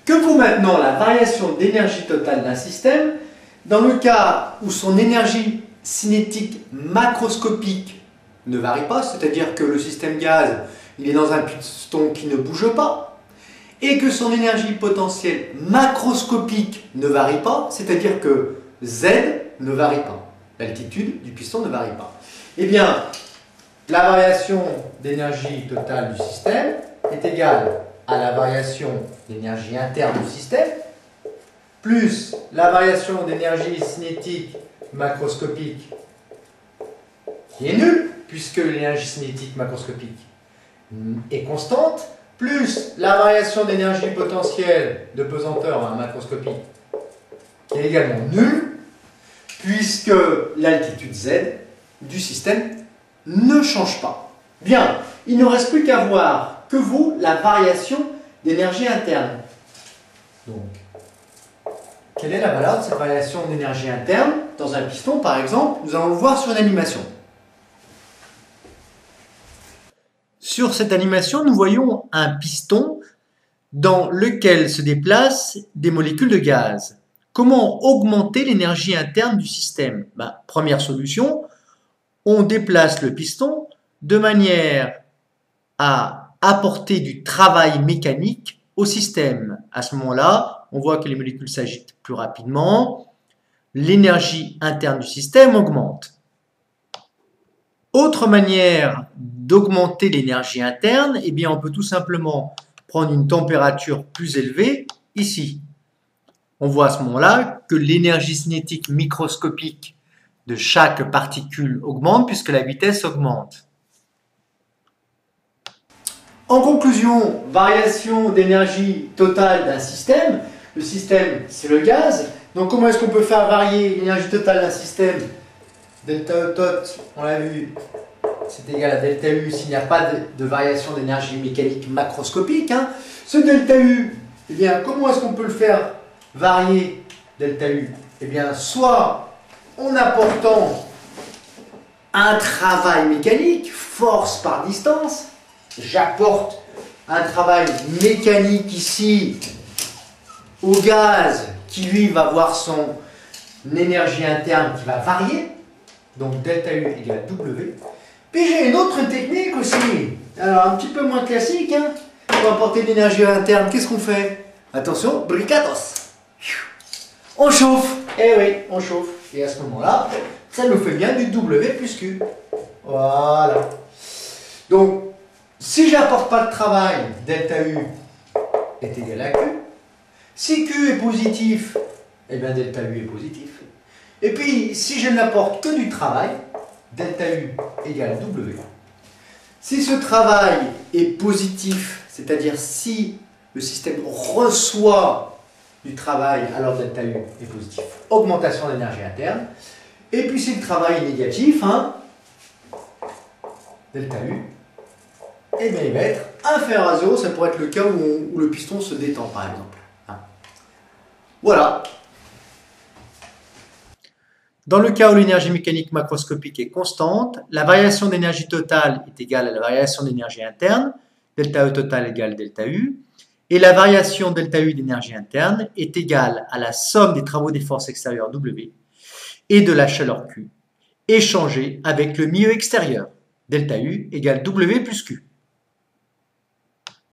Que vaut maintenant la variation d'énergie totale d'un système dans le cas où son énergie cinétique macroscopique ne varie pas, c'est-à-dire que le système gaz il est dans un piston qui ne bouge pas, et que son énergie potentielle macroscopique ne varie pas, c'est-à-dire que Z ne varie pas, l'altitude du piston ne varie pas. Eh bien, la variation d'énergie totale du système est égale à la variation d'énergie interne du système plus la variation d'énergie cinétique macroscopique qui est nulle, puisque l'énergie cinétique macroscopique est constante, plus la variation d'énergie potentielle de pesanteur macroscopique qui est également nulle, puisque l'altitude Z du système ne change pas. Bien, il ne reste plus qu'à voir que vaut la variation d'énergie interne. Donc, quelle est la valeur de cette variation d'énergie interne dans un piston, par exemple? Nous allons le voir sur une animation. Sur cette animation, nous voyons un piston dans lequel se déplacent des molécules de gaz. Comment augmenter l'énergie interne du système? Première solution, on déplace le piston de manière à apporter du travail mécanique au système. À ce moment-là, on voit que les molécules s'agitent plus rapidement, l'énergie interne du système augmente. Autre manière d'augmenter l'énergie interne, eh bien on peut tout simplement prendre une température plus élevée ici. On voit à ce moment-là que l'énergie cinétique microscopique de chaque particule augmente puisque la vitesse augmente. En conclusion, variation d'énergie totale d'un système. Le système, c'est le gaz. Donc comment est-ce qu'on peut faire varier l'énergie totale d'un système? Delta E tot, on l'a vu, c'est égal à delta U s'il n'y a pas de variation d'énergie mécanique macroscopique. Ce delta U, eh bien, comment est-ce qu'on peut le faire varier, delta U? Eh bien, soit en apportant un travail mécanique, force par distance. J'apporte un travail mécanique ici au gaz qui lui va avoir son énergie interne qui va varier. Donc delta U égale W. Puis j'ai une autre technique aussi, alors un petit peu moins classique, pour apporter de l'énergie interne. Qu'est-ce qu'on fait? Attention, bricados. On chauffe. Eh oui, on chauffe. Et à ce moment-là, ça nous fait bien du W plus Q. Voilà. Donc, si j'apporte pas de travail, delta U est égal à Q. Si Q est positif, eh bien delta U est positif. Et puis, si je n'apporte que du travail, delta U égale W. Si ce travail est positif, c'est-à-dire si le système reçoit du travail, alors delta U est positif. Augmentation d'énergie interne. Et puis si le travail est négatif, delta U, et bien il va être inférieur à 0. Ça pourrait être le cas où le piston se détend, par exemple. Voilà. Dans le cas où l'énergie mécanique macroscopique est constante, la variation d'énergie totale est égale à la variation d'énergie interne, delta E total égale delta U, et la variation delta U d'énergie interne est égale à la somme des travaux des forces extérieures W et de la chaleur Q, échangée avec le milieu extérieur, delta U égale W plus Q.